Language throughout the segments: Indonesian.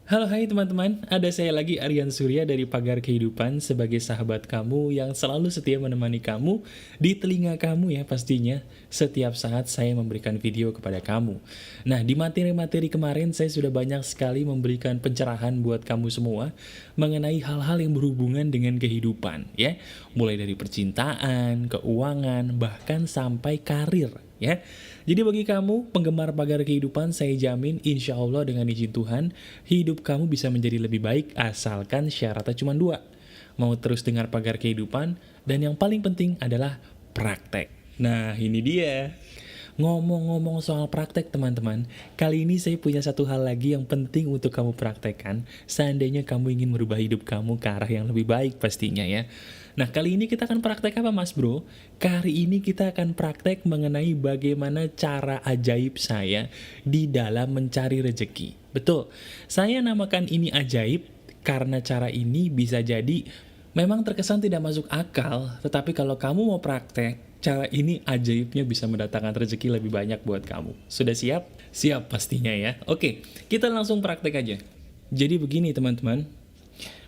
Halo hai teman-teman, ada saya lagi Aryan Surya dari Pagar Kehidupan sebagai sahabat kamu yang selalu setia menemani kamu di telinga kamu ya pastinya setiap saat saya memberikan video kepada kamu. Nah di materi-materi kemarin saya sudah banyak sekali memberikan pencerahan buat kamu semua mengenai hal-hal yang berhubungan dengan kehidupan ya. Mulai dari percintaan, keuangan, bahkan sampai karir ya. Jadi bagi kamu penggemar Pagar Kehidupan, saya jamin insya Allah dengan izin Tuhan hidup kamu bisa menjadi lebih baik asalkan syaratnya cuma dua. Mau terus dengar Pagar Kehidupan dan yang paling penting adalah praktek. Nah ini dia. Ngomong-ngomong soal praktek teman-teman, kali ini saya punya satu hal lagi yang penting untuk kamu praktekkan seandainya kamu ingin merubah hidup kamu ke arah yang lebih baik pastinya ya. Nah kali ini kita akan praktek apa mas bro? Kali ini kita akan praktek mengenai bagaimana cara ajaib saya di dalam mencari rejeki. Betul, saya namakan ini ajaib karena cara ini bisa jadi memang terkesan tidak masuk akal, tetapi kalau kamu mau praktek, cara ini ajaibnya bisa mendatangkan rezeki lebih banyak buat kamu. Sudah siap? Siap pastinya ya. Oke, kita langsung praktek aja. Jadi begini teman-teman,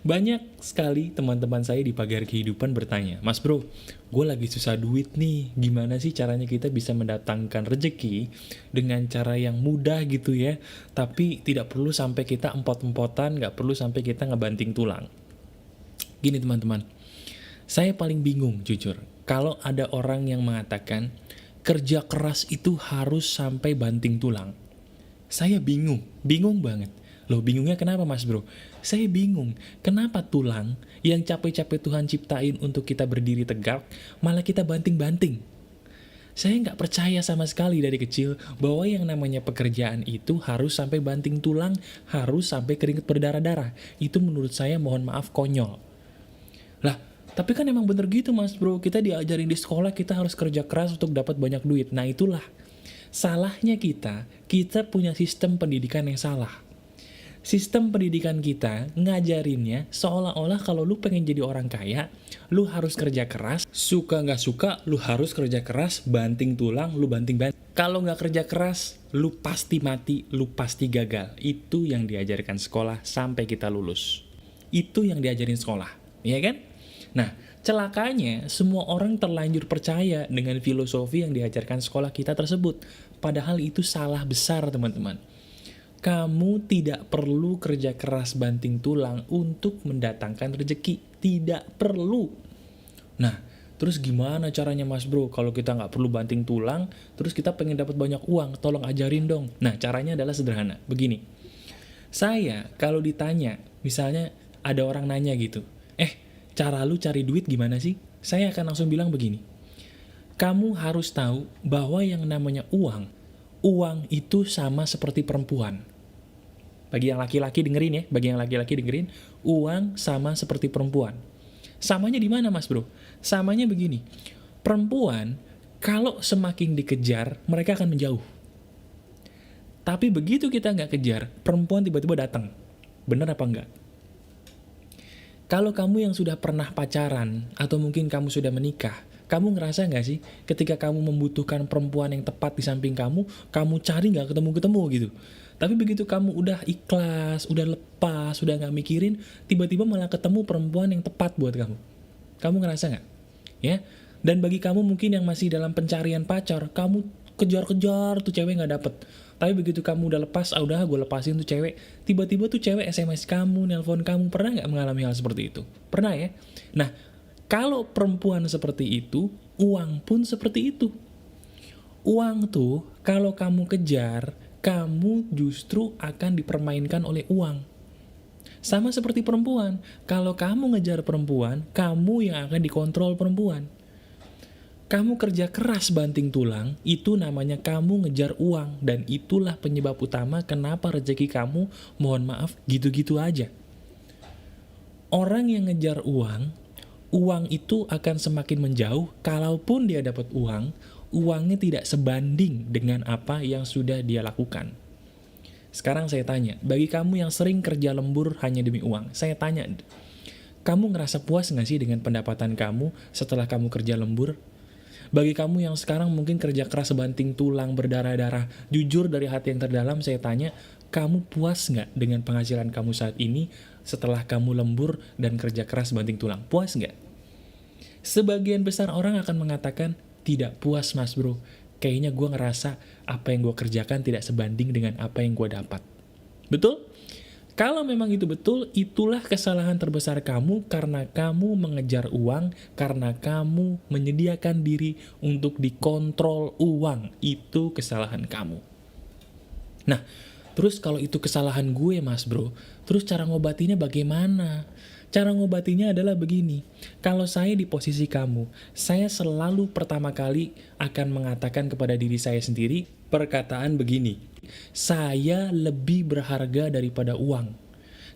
banyak sekali teman-teman saya di Pagar Kehidupan bertanya, Mas bro, gue lagi susah duit nih, gimana sih caranya kita bisa mendatangkan rezeki dengan cara yang mudah gitu ya, tapi tidak perlu sampai kita empot-empotan, gak perlu sampai kita ngebanting tulang. Gini teman-teman, saya paling bingung jujur, kalau ada orang yang mengatakan kerja keras itu harus sampai banting tulang. Saya bingung banget. Loh bingungnya kenapa mas bro? Saya bingung, kenapa tulang yang capek-capek Tuhan ciptain untuk kita berdiri tegak, malah kita banting-banting? Saya nggak percaya sama sekali dari kecil bahwa yang namanya pekerjaan itu harus sampai banting tulang, harus sampai keringet berdarah-darah. Itu menurut saya mohon maaf konyol. Lah, tapi kan emang bener gitu mas bro, kita diajarin di sekolah kita harus kerja keras untuk dapat banyak duit. Nah itulah, salahnya kita punya sistem pendidikan yang salah. Sistem pendidikan kita ngajarinnya seolah-olah kalau lu pengen jadi orang kaya, lu harus kerja keras, suka nggak suka, lu harus kerja keras, banting tulang, lu banting-banting. Kalau nggak kerja keras, lu pasti mati, lu pasti gagal. Itu yang diajarkan sekolah sampai kita lulus. Itu yang diajarin sekolah, ya kan? Nah, celakanya semua orang terlanjur percaya dengan filosofi yang diajarkan sekolah kita tersebut. Padahal itu salah besar, teman-teman. Kamu tidak perlu kerja keras banting tulang untuk mendatangkan rezeki. Tidak perlu. Nah, terus gimana caranya mas bro? Kalau kita nggak perlu banting tulang, terus kita pengen dapat banyak uang, tolong ajarin dong. Nah, caranya adalah sederhana. Begini, saya kalau ditanya, misalnya ada orang nanya gitu, cara lu cari duit gimana sih? Saya akan langsung bilang begini, kamu harus tahu bahwa yang namanya uang itu sama seperti perempuan. Bagi yang laki-laki dengerin ya, uang sama seperti perempuan. Samanya di mana mas bro? Samanya begini, perempuan kalau semakin dikejar, mereka akan menjauh. Tapi begitu kita nggak kejar, perempuan tiba-tiba datang. Bener apa enggak? Kalau kamu yang sudah pernah pacaran, atau mungkin kamu sudah menikah, kamu ngerasa nggak sih, ketika kamu membutuhkan perempuan yang tepat di samping kamu cari nggak ketemu-ketemu gitu. Tapi begitu kamu udah ikhlas, udah lepas, udah nggak mikirin, tiba-tiba malah ketemu perempuan yang tepat buat kamu. Kamu ngerasa nggak? Ya. Dan bagi kamu mungkin yang masih dalam pencarian pacar, kamu kejar-kejar tuh cewek nggak dapet. Tapi begitu kamu udah lepas, udah gue lepasin tuh cewek, tiba-tiba tuh cewek SMS kamu, nelpon kamu, pernah nggak mengalami hal seperti itu? Pernah ya? Nah, kalau perempuan seperti itu, uang pun seperti itu. Uang tuh, kalau kamu kejar, kamu justru akan dipermainkan oleh uang. Sama seperti perempuan, kalau kamu ngejar perempuan, kamu yang akan dikontrol perempuan. Kamu kerja keras banting tulang, itu namanya kamu ngejar uang, dan itulah penyebab utama kenapa rezeki kamu, mohon maaf, gitu-gitu aja. Orang yang ngejar uang itu akan semakin menjauh, kalaupun dia dapat uang, uangnya tidak sebanding dengan apa yang sudah dia lakukan. Sekarang saya tanya, bagi kamu yang sering kerja lembur hanya demi uang, saya tanya, kamu ngerasa puas nggak sih dengan pendapatan kamu setelah kamu kerja lembur? Bagi kamu yang sekarang mungkin kerja keras sebanting tulang berdarah-darah, jujur dari hati yang terdalam saya tanya, kamu puas nggak dengan penghasilan kamu saat ini setelah kamu lembur dan kerja keras banting tulang? Puas nggak? Sebagian besar orang akan mengatakan, tidak puas mas bro. Kayaknya gue ngerasa apa yang gue kerjakan tidak sebanding dengan apa yang gue dapat. Betul? Kalau memang itu betul, itulah kesalahan terbesar kamu karena kamu mengejar uang, karena kamu menyediakan diri untuk dikontrol uang. Itu kesalahan kamu. Nah, terus kalau itu kesalahan gue mas bro, terus cara ngobatinya bagaimana? Cara ngobatinya adalah begini, kalau saya di posisi kamu, saya selalu pertama kali akan mengatakan kepada diri saya sendiri perkataan begini, saya lebih berharga daripada uang.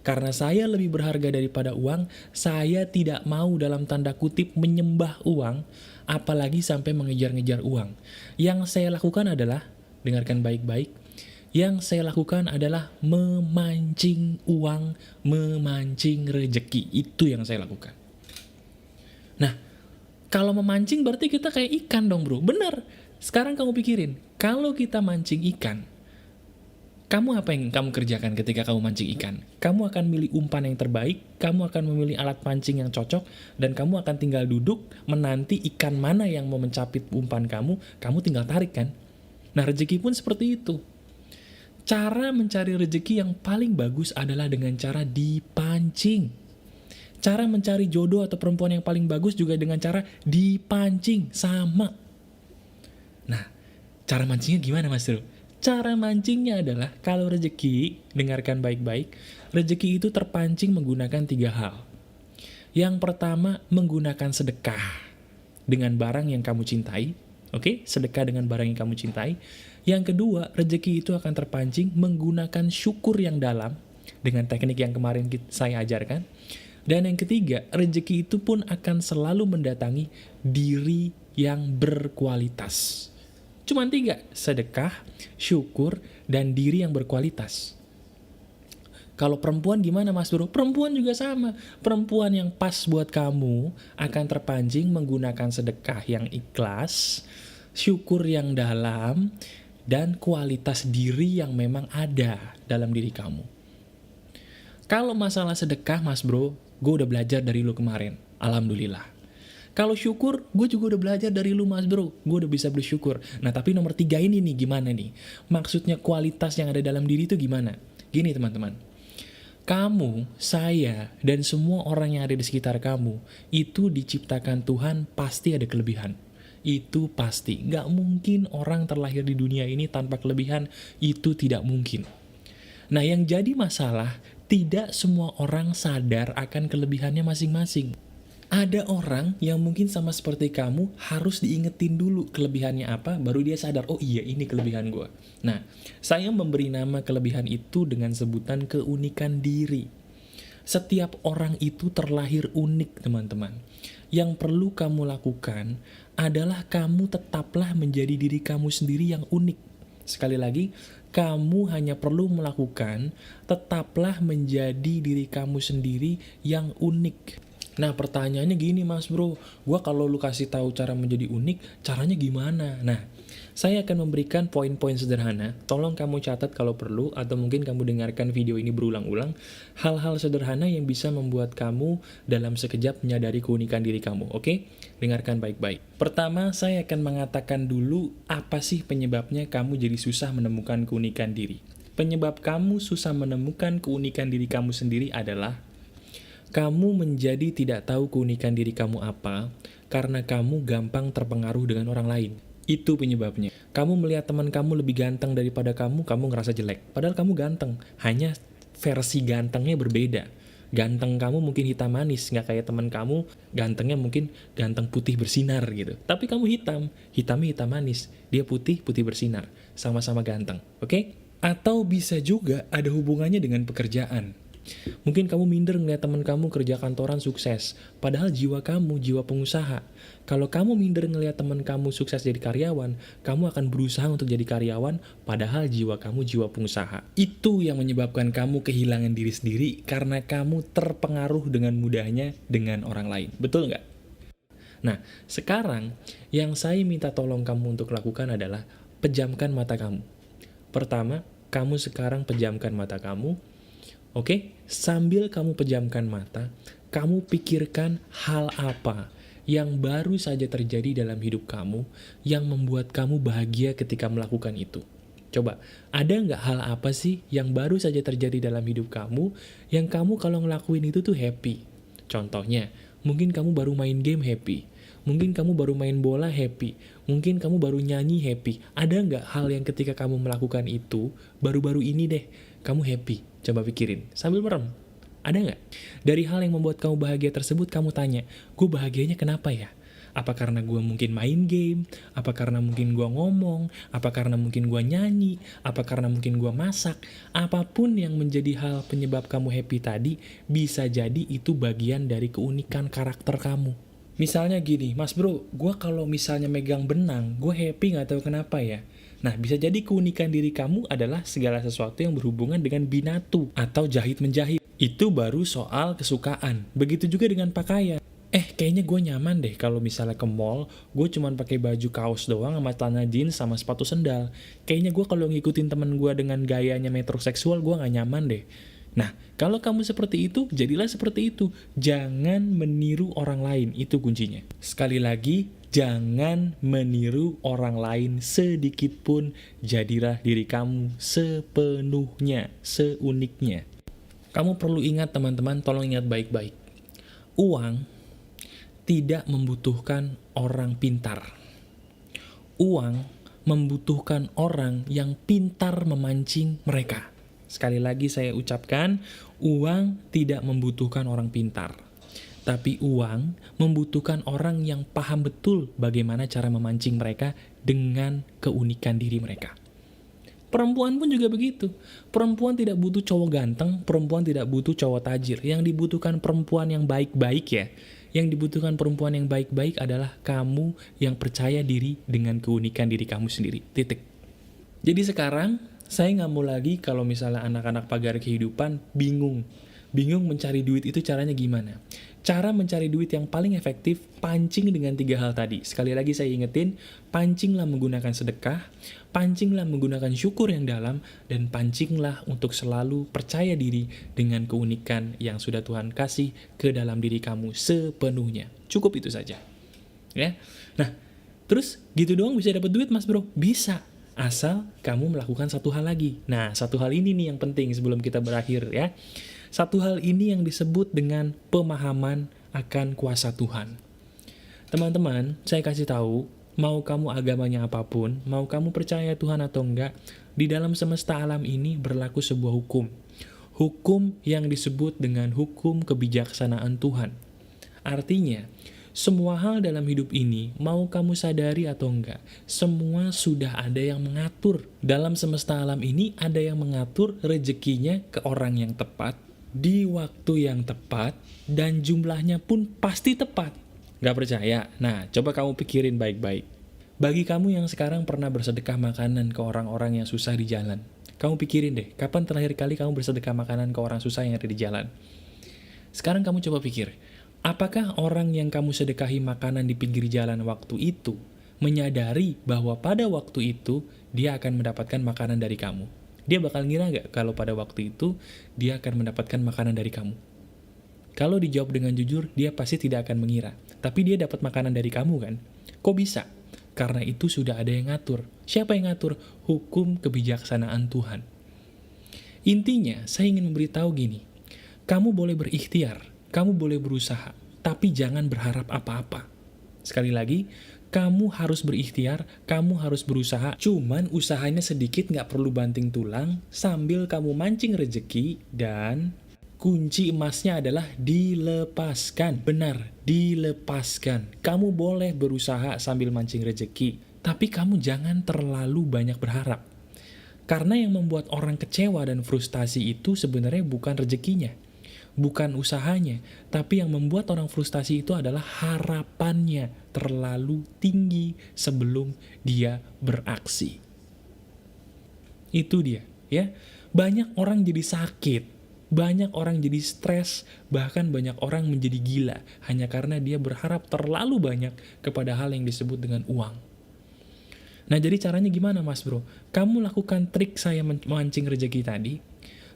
Karena saya lebih berharga daripada uang, saya tidak mau dalam tanda kutip menyembah uang, apalagi sampai mengejar-ngejar uang. Yang saya lakukan adalah, dengarkan baik-baik, yang saya lakukan adalah memancing uang, memancing rejeki. Itu yang saya lakukan. Nah, kalau memancing berarti kita kayak ikan dong bro. Bener. Sekarang kamu pikirin, kalau kita mancing ikan, kamu apa yang kamu kerjakan ketika kamu mancing ikan? Kamu akan milih umpan yang terbaik, kamu akan memilih alat pancing yang cocok, dan kamu akan tinggal duduk menanti ikan mana yang mau mencapit umpan kamu tinggal tarik kan? Nah, rezeki pun seperti itu. Cara mencari rezeki yang paling bagus adalah dengan cara dipancing. Cara mencari jodoh atau perempuan yang paling bagus juga dengan cara dipancing, sama. Nah, cara mancingnya gimana mas Bro? Cara mancingnya adalah, kalau rezeki, dengarkan baik-baik, rezeki itu terpancing menggunakan 3 hal. Yang pertama, menggunakan sedekah dengan barang yang kamu cintai. Oke, sedekah dengan barang yang kamu cintai. Yang kedua, rezeki itu akan terpancing menggunakan syukur yang dalam dengan teknik yang kemarin saya ajarkan. Dan yang ketiga, rezeki itu pun akan selalu mendatangi diri yang berkualitas. Cuman 3, sedekah, syukur, dan diri yang berkualitas. Kalau perempuan gimana mas bro? Perempuan juga sama. Perempuan yang pas buat kamu akan terpancing menggunakan sedekah yang ikhlas, syukur yang dalam, dan kualitas diri yang memang ada dalam diri kamu. Kalau masalah sedekah mas bro, gue udah belajar dari lu kemarin. Alhamdulillah. Kalau syukur, gue juga udah belajar dari lu mas bro. Gue udah bisa bersyukur. Nah tapi nomor 3 ini nih gimana nih? Maksudnya kualitas yang ada dalam diri itu gimana? Gini teman-teman. Kamu, saya, dan semua orang yang ada di sekitar kamu, itu diciptakan Tuhan pasti ada kelebihan. Itu pasti. Nggak mungkin orang terlahir di dunia ini tanpa kelebihan, itu tidak mungkin. Nah yang jadi masalah, tidak semua orang sadar akan kelebihannya masing-masing. Ada orang yang mungkin sama seperti kamu harus diingetin dulu kelebihannya apa, baru dia sadar, oh iya ini kelebihan gue. Nah, saya memberi nama kelebihan itu dengan sebutan keunikan diri. Setiap orang itu terlahir unik teman-teman. Yang perlu kamu lakukan adalah kamu tetaplah menjadi diri kamu sendiri yang unik. Sekali lagi, kamu hanya perlu melakukan tetaplah menjadi diri kamu sendiri yang unik. Nah pertanyaannya gini mas bro, gua kalau lu kasih tahu cara menjadi unik, caranya gimana? Nah, saya akan memberikan poin-poin sederhana, tolong kamu catat kalau perlu, atau mungkin kamu dengarkan video ini berulang-ulang, hal-hal sederhana yang bisa membuat kamu dalam sekejap menyadari keunikan diri kamu, oke? Dengarkan baik-baik. Pertama, saya akan mengatakan dulu apa sih penyebabnya kamu jadi susah menemukan keunikan diri. Penyebab kamu susah menemukan keunikan diri kamu sendiri adalah kamu menjadi tidak tahu keunikan diri kamu apa karena kamu gampang terpengaruh dengan orang lain. Itu penyebabnya. Kamu melihat teman kamu lebih ganteng daripada kamu ngerasa jelek. Padahal kamu ganteng, hanya versi gantengnya berbeda. Ganteng kamu mungkin hitam manis, nggak kayak teman kamu gantengnya mungkin ganteng putih bersinar gitu. Tapi kamu hitamnya hitam manis, dia putih bersinar, sama-sama ganteng, oke? Atau bisa juga ada hubungannya dengan pekerjaan. Mungkin kamu minder ngeliat teman kamu kerja kantoran sukses, padahal jiwa kamu, jiwa pengusaha. Kalau kamu minder ngeliat teman kamu sukses jadi karyawan, kamu akan berusaha untuk jadi karyawan, padahal jiwa kamu, jiwa pengusaha. Itu yang menyebabkan kamu kehilangan diri sendiri, karena kamu terpengaruh dengan mudahnya dengan orang lain. Betul nggak? Nah, sekarang yang saya minta tolong kamu untuk lakukan adalah pejamkan mata kamu. Pertama, kamu sekarang pejamkan mata kamu. Oke, sambil kamu pejamkan mata, kamu pikirkan hal apa yang baru saja terjadi dalam hidup kamu yang membuat kamu bahagia ketika melakukan itu. Coba, ada nggak hal apa sih yang baru saja terjadi dalam hidup kamu yang kamu kalau ngelakuin itu tuh happy? Contohnya, mungkin kamu baru main game happy, mungkin kamu baru main bola happy, mungkin kamu baru nyanyi happy. Ada nggak hal yang ketika kamu melakukan itu, baru-baru ini deh, kamu happy? Coba pikirin, sambil merem. Ada nggak? Dari hal yang membuat kamu bahagia tersebut, kamu tanya, gue bahagianya kenapa ya? Apa karena gue mungkin main game? Apa karena mungkin gue ngomong? Apa karena mungkin gue nyanyi? Apa karena mungkin gue masak? Apapun yang menjadi hal penyebab kamu happy tadi, bisa jadi itu bagian dari keunikan karakter kamu. Misalnya gini, Mas bro, gue kalau misalnya megang benang, gue happy gak tahu kenapa ya. Nah, bisa jadi keunikan diri kamu adalah segala sesuatu yang berhubungan dengan binatu atau jahit-menjahit. Itu baru soal kesukaan. Begitu juga dengan pakaian. Kayaknya gue nyaman deh kalau misalnya ke mall, gue cuman pakai baju kaos doang sama celana jeans sama sepatu sendal. Kayaknya gue kalau ngikutin temen gue dengan gayanya metroseksual, gue gak nyaman deh. Nah, kalau kamu seperti itu, jadilah seperti itu. Jangan meniru orang lain, itu kuncinya. Sekali lagi, jangan meniru orang lain sedikit pun. Jadilah diri kamu sepenuhnya, seuniknya. Kamu perlu ingat teman-teman, tolong ingat baik-baik. Uang tidak membutuhkan orang pintar. Uang membutuhkan orang yang pintar memancing mereka. Sekali lagi saya ucapkan, uang tidak membutuhkan orang pintar. Tapi uang membutuhkan orang yang paham betul bagaimana cara memancing mereka dengan keunikan diri mereka. Perempuan pun juga begitu. Perempuan tidak butuh cowok ganteng, perempuan tidak butuh cowok tajir. Yang dibutuhkan perempuan yang baik-baik ya. Yang dibutuhkan perempuan yang baik-baik adalah kamu yang percaya diri dengan keunikan diri kamu sendiri. Titik. Jadi sekarang, saya nggak mau lagi kalau misalnya anak-anak pagar kehidupan bingung. Bingung mencari duit itu caranya gimana? Cara mencari duit yang paling efektif, pancing dengan 3 hal tadi. Sekali lagi saya ingetin, pancinglah menggunakan sedekah, pancinglah menggunakan syukur yang dalam, dan pancinglah untuk selalu percaya diri dengan keunikan yang sudah Tuhan kasih ke dalam diri kamu sepenuhnya. Cukup itu saja. Ya. Nah, terus gitu doang bisa dapat duit mas bro? Bisa. Asal kamu melakukan satu hal lagi. Nah, satu hal ini nih yang penting sebelum kita berakhir ya. Satu hal ini yang disebut dengan pemahaman akan kuasa Tuhan. Teman-teman, saya kasih tahu, mau kamu agamanya apapun, mau kamu percaya Tuhan atau enggak, di dalam semesta alam ini berlaku sebuah hukum. Hukum yang disebut dengan hukum kebijaksanaan Tuhan. Artinya, semua hal dalam hidup ini, mau kamu sadari atau enggak, semua sudah ada yang mengatur. Dalam semesta alam ini, ada yang mengatur rezekinya ke orang yang tepat, di waktu yang tepat, dan jumlahnya pun pasti tepat. Gak percaya? Nah, coba kamu pikirin baik-baik. Bagi kamu yang sekarang pernah bersedekah makanan ke orang-orang yang susah di jalan, kamu pikirin deh, kapan terakhir kali kamu bersedekah makanan ke orang susah yang ada di jalan? Sekarang kamu coba pikir, apakah orang yang kamu sedekahi makanan di pinggir jalan waktu itu menyadari bahwa pada waktu itu dia akan mendapatkan makanan dari kamu? Dia bakal ngira nggak kalau pada waktu itu dia akan mendapatkan makanan dari kamu? Kalau dijawab dengan jujur, dia pasti tidak akan mengira. Tapi dia dapat makanan dari kamu kan? Kok bisa? Karena itu sudah ada yang ngatur. Siapa yang ngatur? Hukum kebijaksanaan Tuhan. Intinya, saya ingin memberitahu gini. Kamu boleh berikhtiar, kamu boleh berusaha, tapi jangan berharap apa-apa. Sekali lagi, kamu harus berikhtiar, kamu harus berusaha, cuman usahanya sedikit gak perlu banting tulang, sambil kamu mancing rejeki, dan kunci emasnya adalah dilepaskan. Benar, dilepaskan. Kamu boleh berusaha sambil mancing rejeki, tapi kamu jangan terlalu banyak berharap. Karena yang membuat orang kecewa dan frustasi itu sebenarnya bukan rezekinya, bukan usahanya, tapi yang membuat orang frustasi itu adalah harapannya terlalu tinggi sebelum dia beraksi. Itu dia, ya. Banyak orang jadi sakit, banyak orang jadi stres, bahkan banyak orang menjadi gila hanya karena dia berharap terlalu banyak kepada hal yang disebut dengan uang. Nah, jadi caranya gimana mas bro? Kamu lakukan trik saya memancing rezeki tadi,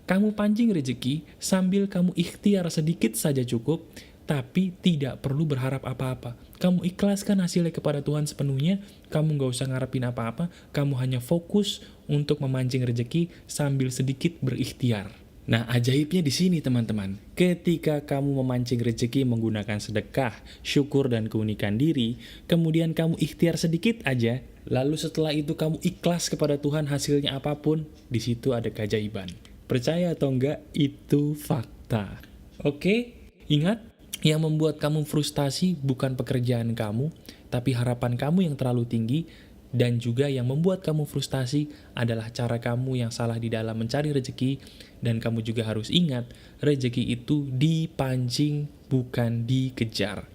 kamu pancing rezeki sambil kamu ikhtiar sedikit saja cukup, tapi tidak perlu berharap apa-apa. Kamu ikhlaskan hasilnya kepada Tuhan sepenuhnya, kamu nggak usah ngarepin apa-apa, kamu hanya fokus untuk memancing rezeki sambil sedikit berikhtiar. Nah, ajaibnya di sini teman-teman. Ketika kamu memancing rezeki menggunakan sedekah, syukur, dan keunikan diri, kemudian kamu ikhtiar sedikit aja, lalu setelah itu kamu ikhlas kepada Tuhan hasilnya apapun, di situ ada keajaiban. Percaya atau enggak, itu fakta. Oke, ingat, yang membuat kamu frustasi bukan pekerjaan kamu, tapi harapan kamu yang terlalu tinggi, dan juga yang membuat kamu frustasi adalah cara kamu yang salah di dalam mencari rezeki, dan kamu juga harus ingat, rezeki itu dipancing, bukan dikejar.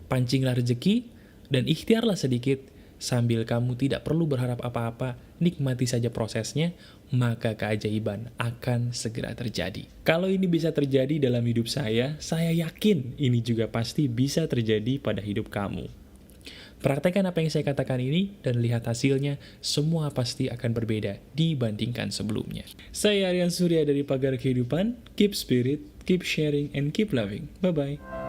Pancinglah rezeki, dan ikhtiarlah sedikit, sambil kamu tidak perlu berharap apa-apa, nikmati saja prosesnya, maka keajaiban akan segera terjadi. Kalau ini bisa terjadi dalam hidup saya yakin ini juga pasti bisa terjadi pada hidup kamu. Praktekkan apa yang saya katakan ini, dan lihat hasilnya, semua pasti akan berbeda dibandingkan sebelumnya. Saya Aryan Surya dari Pagar Kehidupan, keep spirit, keep sharing, and keep loving. Bye-bye.